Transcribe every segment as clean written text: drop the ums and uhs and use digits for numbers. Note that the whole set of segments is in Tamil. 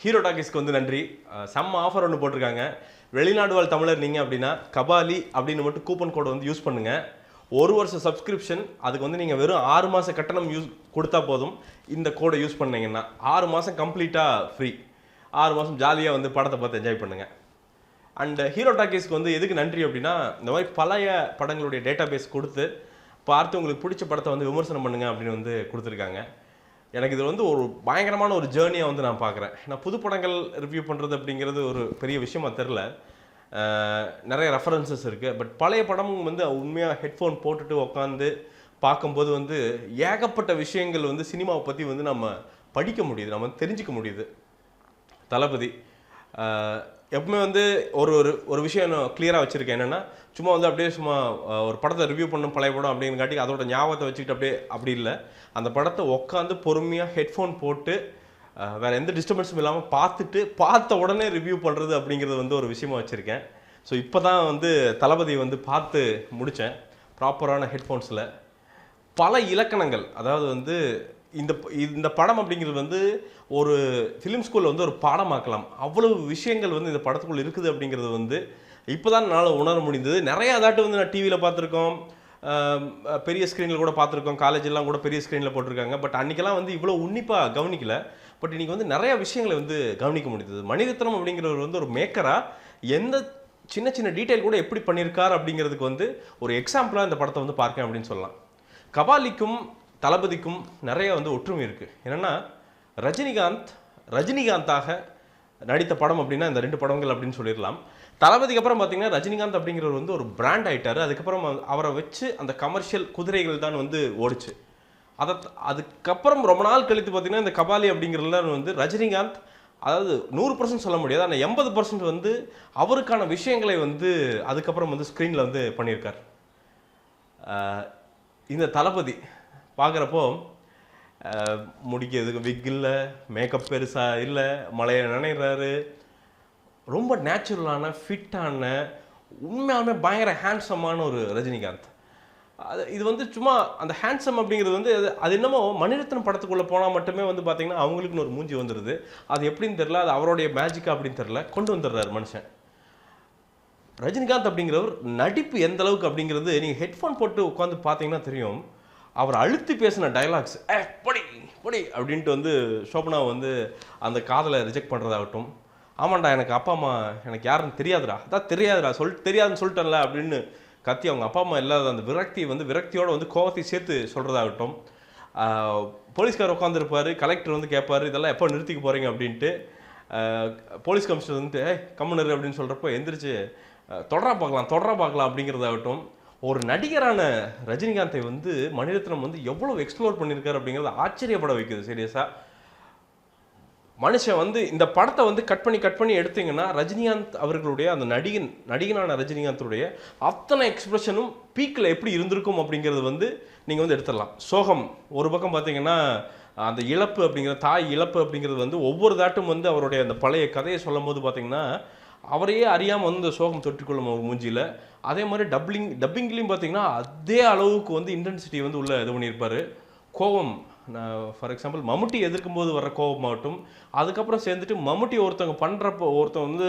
ஹீரோ டாக்கீஸ்க்கு வந்து நன்றி. செம்ம ஆஃபர் ஒன்று போட்டிருக்காங்க. வெளிநாடு வாழ் தமிழர் நீங்கள் அப்படின்னா கபாலி அப்படின்னு மட்டும் கூப்பன் கோடை வந்து யூஸ் பண்ணுங்கள். 1 வருஷம் சப்ஸ்கிரிப்ஷன், அதுக்கு வந்து நீங்கள் வெறும் 6 மாத கட்டணம் கொடுத்தா போதும். இந்த கோடை யூஸ் பண்ணீங்கன்னா 6 மாதம் கம்ப்ளீட்டாக ஃப்ரீ. 6 மாதம் ஜாலியாக வந்து படத்தை பார்த்து என்ஜாய் பண்ணுங்கள். அண்ட் ஹீரோ டாக்கீஸ்க்கு வந்து எதுக்கு நன்றி அப்படின்னா, இந்த மாதிரி பழைய படங்களுடைய டேட்டா பேஸ் கொடுத்து பார்த்து உங்களுக்கு பிடிச்ச படத்தை வந்து விமர்சனம் பண்ணுங்கள் அப்படின்னு வந்து கொடுத்துருக்காங்க. எனக்கு இது வந்து ஒரு பயங்கரமான ஒரு ஜேர்னியாக வந்து நான் பார்க்குறேன். நான் புது படங்கள் ரிவ்யூ பண்ணுறது அப்படிங்கிறது ஒரு பெரிய விஷயமா தெரில. நிறைய ரெஃபரன்சஸ் இருக்குது. பட் பழைய படமும் வந்து உண்மையாக ஹெட்ஃபோன் போட்டுட்டு உட்காந்து பார்க்கும்போது வந்து ஏகப்பட்ட விஷயங்கள் வந்து சினிமாவை பற்றி வந்து நம்ம படிக்க முடியுது, நம்ம தெரிஞ்சிக்க முடியுது. தளபதி எப்பவுமே வந்து ஒரு ஒரு ஒரு விஷயம் நான் கிளியராக வச்சுருக்கேன். என்னென்னா, சும்மா வந்து அப்படியே சும்மா ஒரு படத்தை ரிவ்யூ பண்ணணும் பழைய படம் அப்படின்னு காட்டி அதோட ஞாபகத்தை வச்சுக்கிட்டு அப்படியே அப்படி இல்லை. அந்த படத்தை உட்காந்து பொறுமையாக ஹெட்ஃபோன் போட்டு வேறு எந்த டிஸ்டர்பன்ஸும் இல்லாமல் பார்த்த உடனே ரிவ்யூ பண்ணுறது அப்படிங்கிறது வந்து ஒரு விஷயமா வச்சுருக்கேன். ஸோ இப்போ தான் வந்து தளபதி வந்து பார்த்து முடித்தேன் ப்ராப்பரான ஹெட்ஃபோன்ஸில். பல இலக்கணங்கள், அதாவது வந்து இந்த படம் அப்படிங்கிறது வந்து ஒரு ஃபிலிம் ஸ்கூலில் வந்து ஒரு பாடமாக்கலாம். அவ்வளவு விஷயங்கள் வந்து இந்த படத்துக்குள்ளே இருக்குது அப்படிங்கிறது வந்து இப்போ தான் என்னால் உணர முடிந்தது. நிறையா தாட்டு வந்து நான் டிவியில் பார்த்துருக்கோம், பெரிய ஸ்க்ரீனில் கூட பார்த்துருக்கோம், காலேஜெல்லாம் கூட பெரிய ஸ்க்ரீனில் போட்டிருக்காங்க. பட் அன்றைக்கெல்லாம் வந்து இவ்வளோ உன்னிப்பாக கவனிக்கல. பட் இன்றைக்கி வந்து நிறையா விஷயங்களை வந்து கவனிக்க முடியுது. மணிரத்னம் அப்படிங்கிறவர் வந்து ஒரு மேக்கராக எந்த சின்ன சின்ன டீட்டெயில் கூட எப்படி பண்ணியிருக்கார் அப்படிங்கிறதுக்கு வந்து ஒரு எக்ஸாம்பிளாக இந்த படத்தை வந்து பார்க்கேன் அப்படின்னு சொல்லலாம். கபாலிக்கும் தளபதிக்கும் நிறைய வந்து ஒற்றுமை இருக்குது. என்னென்னா, ரஜினிகாந்தாக நடித்த படம் அப்படின்னா இந்த 2 படங்கள் அப்படின்னு சொல்லிடலாம். தளபதிக்கு அப்புறம் பார்த்தீங்கன்னா ரஜினிகாந்த் அப்படிங்கிறவர் வந்து ஒரு பிராண்ட் ஆகிட்டார். அதுக்கப்புறம் அவரை வச்சு அந்த கமர்ஷியல் குதிரைகள் தான் வந்து ஓடிச்சு. அதுக்கப்புறம் ரொம்ப நாள் கழித்து பார்த்தீங்கன்னா இந்த கபாலி அப்படிங்கிறதுல வந்து ரஜினிகாந்த், அதாவது 100% சொல்ல முடியாது, ஆனால் 80% வந்து அவருக்கான விஷயங்களை வந்து அதுக்கப்புறம் வந்து ஸ்க்ரீனில் வந்து பண்ணியிருக்கார். இந்த தளபதி பார்க்குறப்போ முடிக்கிறதுக்கு விக் இல்லை, மேக்கப் பெருசாக இல்லை, மழையை நினைக்கிறாரு, ரொம்ப நேச்சுரலான ஃபிட்டான உண்மையாலுமே பயங்கர ஹேண்ட்ஸமான ஒரு ரஜினிகாந்த். இது வந்து சும்மா அந்த ஹேண்ட்ஸம் அப்படிங்கிறது வந்து அது என்னமோ மணிரத்னம் படத்துக்குள்ளே போனால் மட்டுமே வந்து பார்த்திங்கன்னா அவங்களுக்குன்னு ஒரு மூஞ்சி வந்துடுது. அது எப்படின்னு தெரில, அது அவருடைய மேஜிக்கா அப்படின்னு தெரில, கொண்டு வந்துடுறாரு மனுஷன். ரஜினிகாந்த் அப்படிங்கிறவர் நடிப்பு எந்த அளவுக்கு அப்படிங்கிறது நீங்கள் ஹெட்ஃபோன் போட்டு உட்காந்து பார்த்தீங்கன்னா தெரியும். அவர் அழுத்தி பேசின டைலாக்ஸ் பொடி பொடி அப்படின்ட்டு வந்து சோபனா வந்து அந்த காதலை ரிஜெக்ட் பண்ணுறதாகட்டும், ஆமாண்டா எனக்கு அப்பா அம்மா எனக்கு யாருன்னு தெரியாதுடா, அதான் தெரியாதுடா தெரியாதுன்னு சொல்லிட்டேன்ல அப்படின்னு கத்தி அவங்க அப்பா அம்மா இல்லாத அந்த விரக்தியோடு வந்து கோவத்தை சேர்த்து சொல்கிறதாகட்டும், போலீஸ்கார் உட்காந்துருப்பார், கலெக்டர் வந்து கேட்பார் இதெல்லாம் எப்போ நிறுத்திக்க போகிறீங்க அப்படின்ட்டு, போலீஸ் கமிஷனர் வந்து கம்முனர் அப்படின்னு சொல்கிறப்போ எந்திரிச்சு தொடரா பார்க்கலாம் அப்படிங்கிறதாகட்டும், ஒரு நடிகரான ரஜினிகாந்தை வந்து மணிரத்னம் வந்து எவ்வளோ எக்ஸ்ப்ளோர் பண்ணியிருக்காரு அப்படிங்கிறது ஆச்சரியப்பட வைக்குது. சீரியஸாக மனுஷன் வந்து இந்த படத்தை வந்து கட் பண்ணி எடுத்தீங்கன்னா ரஜினிகாந்த் அவர்களுடைய அந்த நடிகனான ரஜினிகாந்துடைய அத்தனை எக்ஸ்பிரஷனும் பீக்கில் எப்படி இருந்திருக்கும் அப்படிங்கிறது வந்து நீங்கள் வந்து எடுத்துடலாம். சோகம் ஒரு பக்கம் பார்த்தீங்கன்னா, அந்த இழப்பு தாய் இழப்பு அப்படிங்கிறது வந்து ஒவ்வொரு தாட்டும் வந்து அவருடைய அந்த பழைய கதையை சொல்லும் போது பார்த்தீங்கன்னா அவரையே அறியாமல் வந்து சோகம் தொற்றிக்கொள்ளும் ஒரு மூஞ்சியில். அதே மாதிரி டப்பிங்லேயும் பார்த்தீங்கன்னா அதே அளவுக்கு வந்து இன்டென்சிட்டி வந்து உள்ள இது பண்ணியிருப்பார். கோவம், ஃபார் எக்ஸாம்பிள் மம்முட்டி எதிர்க்கும் போது வர கோவமாகட்டும், அதுக்கப்புறம் சேர்ந்துட்டு மம்முட்டி ஒருத்தன் வந்து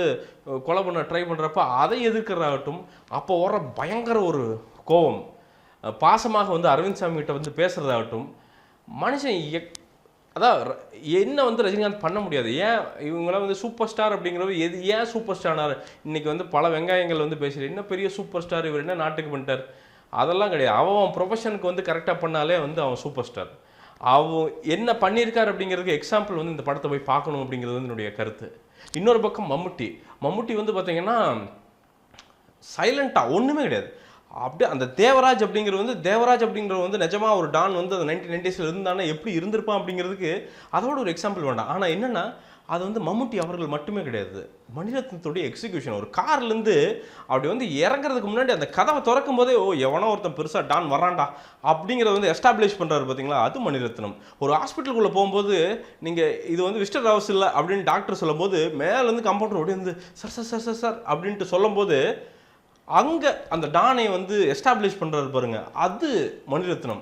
கொலை பண்ண ட்ரை பண்ணுறப்ப அதை எதிர்க்கிறதாகட்டும், அப்போ வர பயங்கர ஒரு கோவம், பாசமாக வந்து அரவிந்த் சாமி கிட்ட வந்து பேசுகிறதாகட்டும், மனுஷன் அதான் என்ன வந்து ரஜினிகாந்த் பண்ண முடியாது. ஏன் இவங்களாம் வந்து சூப்பர் ஸ்டார் அப்படிங்கிறவர் ஏன் சூப்பர் ஸ்டார்னார்? இன்றைக்கி வந்து பல வெங்காயங்கள் வந்து பேசுகிறேன், என்ன பெரிய சூப்பர் ஸ்டார் இவர், என்ன நாட்டுக்கு பண்ணிட்டார், அதெல்லாம் கிடையாது. அவன் ப்ரொஃபஷனுக்கு வந்து கரெக்டாக பண்ணாலே வந்து அவன் சூப்பர் ஸ்டார். அவன் என்ன பண்ணியிருக்கார் அப்படிங்கிறதுக்கு எக்ஸாம்பிள் வந்து இந்த படத்தை போய் பார்க்கணும் அப்படிங்கிறது வந்து என்னுடைய கருத்து. இன்னொரு பக்கம் மம்முட்டி வந்து பார்த்திங்கன்னா சைலண்ட்டாக ஒன்றுமே கிடையாது. அப்படியே அந்த தேவராஜ் அப்படிங்கிறவர் வந்து நிஜமாக ஒரு டான் வந்து அந்த 1990s இருந்தானா எப்படி இருந்திருப்பான் அப்படிங்கிறதுக்கு அதோட ஒரு எக்ஸாம்பிள் வேண்டாம். ஆனால் என்னென்னா, அது வந்து மம்முட்டி அவர்கள் மட்டுமே கிடையாது, மணிரத்னத்துடைய எக்ஸிக்யூஷன். ஒரு கார்லேருந்து அப்படி வந்து இறங்குறதுக்கு முன்னாடி அந்த கதவை திறக்கும் போதே எவனோ ஒருத்தன் பெருசாக டான் வரான்டா அப்படிங்கிறத வந்து எஸ்டாப்ளிஷ் பண்ணுறாரு பார்த்தீங்களா, அது மணிரத்னம். ஒரு ஹாஸ்பிட்டலுக்குள்ளே போகும்போது நீங்கள் இது வந்து விசிட்டர் ஹவுஸ் இல்லை அப்படின்னு டாக்டர் சொல்லும்போது மேலேருந்து கம்பவுண்டர் ஓடி வந்து சார் அப்படின்ட்டு சொல்லும்போது அங்கே அந்த டானை வந்து எஸ்டாப்ளிஷ் பண்ணுறது பாருங்கள், அது மணிரத்னம்.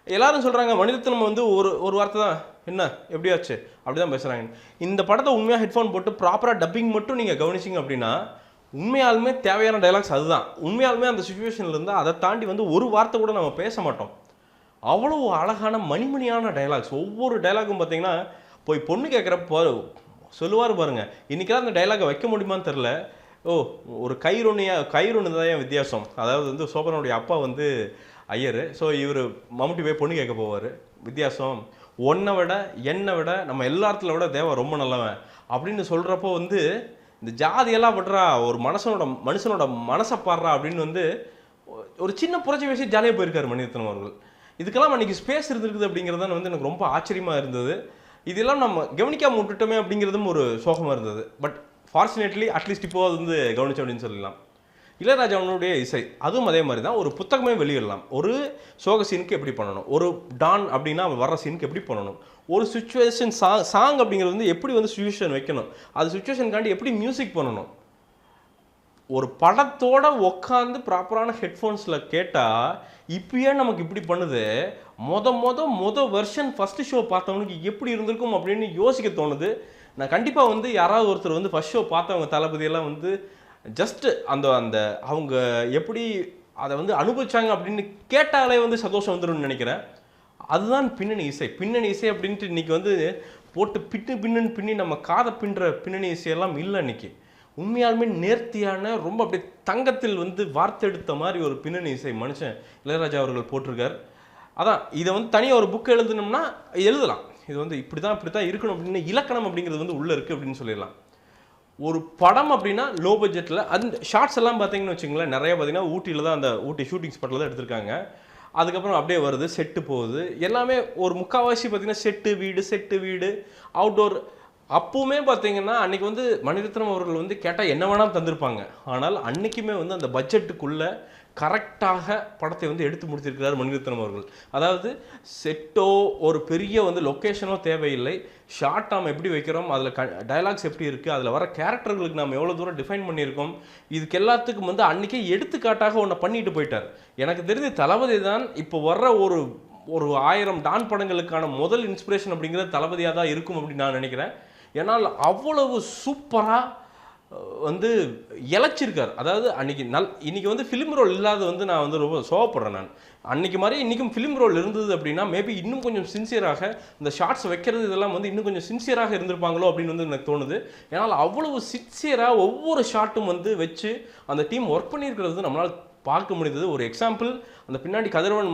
எல்லாரும் சொல்கிறாங்க மணிரத்னம் வந்து ஒரு ஒரு வார்த்தை தான் என்ன எப்படியாச்சு அப்படி தான் பேசுகிறாங்க. இந்த படத்தை உண்மையாக ஹெட்ஃபோன் போட்டு ப்ராப்பராக டப்பிங் மட்டும் நீங்கள் கவனிச்சிங்க அப்படின்னா உண்மையாலுமே தேவையான டைலாக்ஸ் அதுதான். உண்மையாலுமே அந்த சுச்சுவேஷனில் இருந்தால் அதை தாண்டி வந்து ஒரு வார்த்தை கூட நம்ம பேச மாட்டோம். அவ்வளோ அழகான மணிமணியான டைலாக்ஸ். ஒவ்வொரு டைலாகும் பார்த்தீங்கன்னா போய் பொண்ணு கேட்குறப்ப சொல்லுவார் பாருங்க, இன்றைக்கெல்லாம் அந்த டைலாகை வைக்க முடியுமான்னு தெரில. ஒரு கயிறு தான் ஏன் வித்தியாசம். அதாவது வந்து சோபனுடைய அப்பா வந்து ஐயர். ஸோ இவர் மம்முட்டி போய் பொண்ணு கேட்க போவார். வித்தியாசம் என்னை விட நம்ம எல்லாத்துல விட தேவா ரொம்ப நல்லவன் அப்படின்னு சொல்கிறப்போ வந்து இந்த ஜாதியெல்லாம் படுறா ஒரு மனுஷனோட மனசை பாடுறா அப்படின்னு வந்து ஒரு சின்ன புரட்சி வச்சு ஜாலியாக போயிருக்காரு மணிரத்னம் அவர்கள். இதுக்கெல்லாம் அன்றைக்கி ஸ்பேஸ் இருந்திருக்குது அப்படிங்கிறது வந்து எனக்கு ரொம்ப ஆச்சரியமாக இருந்தது. இதெல்லாம் நம்ம கவனிக்காம விட்டுட்டோமே அப்படிங்கிறதும் ஒரு சோகமாக இருந்தது. பட் ஃபார்ச்சுனேட்லி அட்லீஸ்ட் இப்போ அது வந்து கவனிச்சோம் அப்படின்னு சொல்லலாம். இளையராஜாவுடைய இசை அதுவும் அதே மாதிரி தான். ஒரு புத்தகமே வெளியிடலாம். ஒரு சோக சீனுக்கு எப்படி பண்ணணும், ஒரு டான் அப்படின்னா வர்ற சீனுக்கு எப்படி பண்ணணும், ஒரு சுச்சுவேஷன் சாங் அப்படிங்கிறது வந்து எப்படி வந்து சுச்சுவேஷன் வைக்கணும், அது சுச்சுவேஷனுக்காண்டி எப்படி மியூசிக் பண்ணணும். ஒரு படத்தோட உட்காந்து ப்ராப்பரான ஹெட்ஃபோன்ஸில் கேட்டால் இப்பயே நமக்கு இப்படி பண்ணுது. மொத வெர்ஷன் ஃபஸ்ட்டு ஷோ பார்த்தவனுக்கு எப்படி இருந்திருக்கும் அப்படின்னு யோசிக்க தோணுது. நான் கண்டிப்பாக வந்து யாராவது ஒருத்தர் வந்து ஃபஸ்ட் ஷோ பார்த்தவங்க தளபதியெல்லாம் வந்து ஜஸ்ட்டு அந்த அவங்க எப்படி அதை வந்து அனுபவிச்சாங்க அப்படின்னு கேட்டாலே வந்து சந்தோஷம் வந்துடும்னு நினைக்கிறேன். அதுதான் பின்னணி இசை அப்படின்ட்டு இன்றைக்கி வந்து போட்டு பின்னி நம்ம காதை பின்னுற பின்னணி இசையெல்லாம் இல்லை. இன்றைக்கி உண்மையாலுமே நேர்த்தியான ரொம்ப அப்படியே தங்கத்தில் வந்து வார்த்தெடுத்த மாதிரி ஒரு பின்னணி இசை மனுஷன் இளையராஜா அவர்கள் போட்டிருக்கார். அதான் இதை வந்து தனியாக ஒரு புக் எழுதணும்னா எழுதலாம். இது வந்து இப்படி தான் இருக்கணும் அப்படின்னு இலக்கணம் அப்படிங்கிறது வந்து உள்ளே இருக்குது அப்படின்னு சொல்லிடலாம். ஒரு படம் அப்படின்னா லோ பட்ஜெட்டில் அந்த ஷார்ட்ஸ் எல்லாம் பார்த்தீங்கன்னு வச்சுங்களேன், நிறைய பார்த்தீங்கன்னா ஊட்டியில் தான் அந்த ஊட்டி ஷூட்டிங் ஸ்பாட்டில் தான் எடுத்திருக்காங்க. அதுக்கப்புறம் அப்படியே வருது, செட்டு போகுது, எல்லாமே ஒரு முக்கால்வாசி பார்த்தீங்கன்னா செட்டு வீடு அவுட்டோர். அப்போவுமே பார்த்தீங்கன்னா அன்றைக்கி வந்து மணிரத்னம் அவர்கள் வந்து கேட்டால் என்ன வேணாலும் தந்திருப்பாங்க. ஆனால் அன்றைக்குமே வந்து அந்த பட்ஜெட்டுக்குள்ளே கரெக்டாக படத்தை வந்து எடுத்து முடித்திருக்கிறார் மணிரத்னம் அவர்கள். அதாவது செட்டோ ஒரு பெரிய வந்து லொக்கேஷனோ தேவையில்லை. ஷார்ட் நாம் எப்படி வைக்கிறோம், அதில் டயலாக்ஸ் எப்படி இருக்குது, அதில் வர கேரக்டர்களுக்கு நாம் எவ்வளோ தூரம் டிஃபைன் பண்ணியிருக்கோம், இதுக்கு எல்லாத்துக்கும் வந்து அன்றைக்கே எடுத்துக்காட்டாக ஒன்று பண்ணிட்டு போயிட்டார். எனக்கு தெரிஞ்ச தளபதி தான் இப்போ வர்ற ஒரு 1000 டான் படங்களுக்கான முதல் இன்ஸ்பிரேஷன் அப்படிங்கிறது தளபதியாக தான் இருக்கும் அப்படின்னு நான் நினைக்கிறேன். ஏன்னால் அவ்வளவு சூப்பராக வந்து இழைச்சிருக்கார். அதாவது இன்னைக்கு வந்து ஃபிலிம் ரோல் இல்லாத வந்து நான் வந்து ரொம்ப சோகப்படுறேன். நான் அன்றைக்கி மாதிரி இன்றைக்கும் ஃபிலிம் ரோல் இருந்தது அப்படின்னா மேபி இன்னும் கொஞ்சம் சின்சியராக இந்த ஷார்ட்ஸ் வைக்கிறது இதெல்லாம் வந்து இன்னும் கொஞ்சம் சின்சியராக இருந்திருப்பாங்களோ அப்படின்னு வந்து எனக்கு தோணுது. ஏன்னால் அவ்வளவு சின்சியராக ஒவ்வொரு ஷார்ட்டும் வந்து வச்சு அந்த டீம் ஒர்க் பண்ணியிருக்கிறது நம்மளால் பார்க்க முடியுது. ஒரு எக்ஸாம்பிள், அந்த பின்னாடி கதிரவன்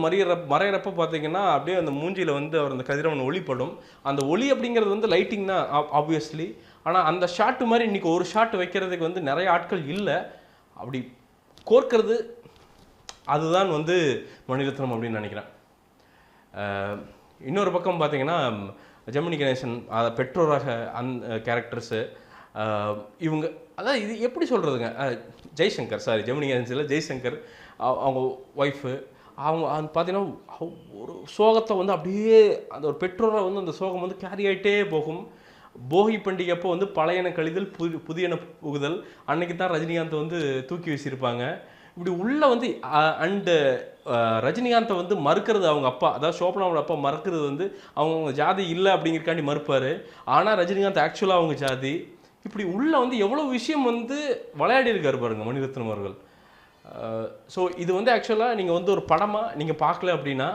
மறையிறப்ப பார்த்தீங்கன்னா அப்படியே அந்த மூஞ்சியில் வந்து அவர் அந்த கதிரவன் ஒளிப்படும். அந்த ஒளி அப்படிங்கிறது வந்து லைட்டிங் தான் ஆப்வியஸ்லி. ஆனால் அந்த ஷாட்டு மாதிரி இன்றைக்கி ஒரு ஷாட் வைக்கிறதுக்கு வந்து நிறைய ஆட்கள் இல்லை. அப்படி கோர்க்கிறது அதுதான் வந்து மணிரத்னம் அப்படின்னு நினைக்கிறேன். இன்னொரு பக்கம் பார்த்தீங்கன்னா ஜெமினி கணேசன் பெற்றோராக கேரக்டர்ஸு இவங்க, அதான் இது எப்படி சொல்கிறதுங்க, ஜெய்சங்கர் ஜெமினி கணேசனில் ஜெய்சங்கர் அவங்க ஒய்ஃபு அவங்க பார்த்தீங்கன்னா ஒரு சோகத்தை வந்து அப்படியே அந்த ஒரு பெற்றோரை வந்து அந்த சோகம் வந்து கேரி ஆகிட்டே போகும். போகி பண்டிகை அப்போ வந்து பழையன கழிதல் புதியன புகுதல், அன்னைக்கு தான் ரஜினிகாந்தை வந்து தூக்கி வீசியிருப்பாங்க. இப்படி உள்ள வந்து அண்டு ரஜினிகாந்தை வந்து மறுக்கிறது அவங்க அப்பா, அதாவது சோபனாவோட அப்பா மறுக்கிறது வந்து அவங்க ஜாதி இல்லை அப்படிங்கிறக்காண்டி மறுப்பார். ஆனால் ரஜினிகாந்த் ஆக்சுவலாக அவங்க ஜாதி. இப்படி உள்ள வந்து எவ்வளோ விஷயம் வந்து விளையாடி இருக்காரு பாருங்க மணிரத்னம் அவர்கள். ஸோ இது வந்து ஆக்சுவலாக நீங்கள் வந்து ஒரு படமாக நீங்கள் பார்க்கல அப்படின்னா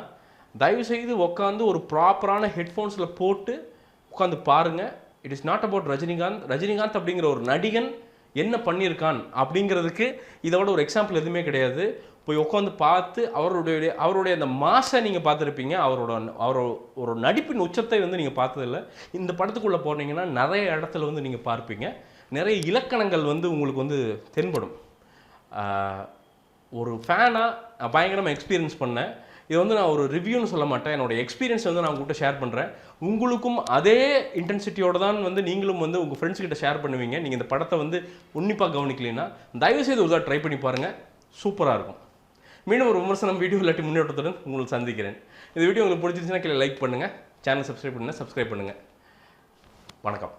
தயவுசெய்து உட்காந்து ஒரு ப்ராப்பரான ஹெட்ஃபோன்ஸில் போட்டு உட்காந்து பாருங்கள். It is not about Rajinikanth அப்படிங்கிற ஒரு நடிகன் என்ன பண்ணியிருக்கான் அப்படிங்கிறதுக்கு இதோட ஒரு எக்ஸாம்பிள் எதுவுமே கிடையாது. போய் உட்காந்து பார்த்து அவருடைய அந்த மாசை நீங்கள் பார்த்துருப்பீங்க. ஒரு நடிப்பின் உச்சத்தை வந்து நீங்கள் பார்த்ததில்லை. இந்த படத்துக்குள்ளே போனீங்கன்னா நிறைய இடத்துல வந்து நீங்கள் பார்ப்பீங்க. நிறைய இலக்கணங்கள் வந்து உங்களுக்கு வந்து தென்படும். ஒரு ஃபேனாக பயங்கரமாக எக்ஸ்பீரியன்ஸ் பண்ணேன். இது வந்து நான் ஒரு ரிவ்யூன்னு சொல்ல மாட்டேன், என்னோடய எக்ஸ்பீரியன்ஸ் வந்து நான் உங்கள்கிட்ட ஷேர் பண்ணுறேன். உங்களுக்கும் அதே இன்டென்சிட்டியோடு தான் வந்து நீங்களும் வந்து உங்கள் ஃப்ரெண்ட்ஸ்கிட்ட ஷேர் பண்ணுவீங்க. நீங்கள் இந்த படத்தை வந்து உன்னிப்பாக கவனிக்கலைன்னா தயவுசெய்து ஒரு ட்ரை பண்ணி பாருங்கள், சூப்பராக இருக்கும். மீண்டும் ஒரு விமர்சனம் வீடியோ இல்லாட்டி முன்னேற்றத்துடன் உங்களுக்கு சந்திக்கிறேன். இந்த வீடியோ உங்களுக்கு பிடிச்சிருச்சுன்னா கீழே லைக் பண்ணுங்கள், சேனல் சப்ஸ்கிரைப் பண்ணுங்கள். வணக்கம்.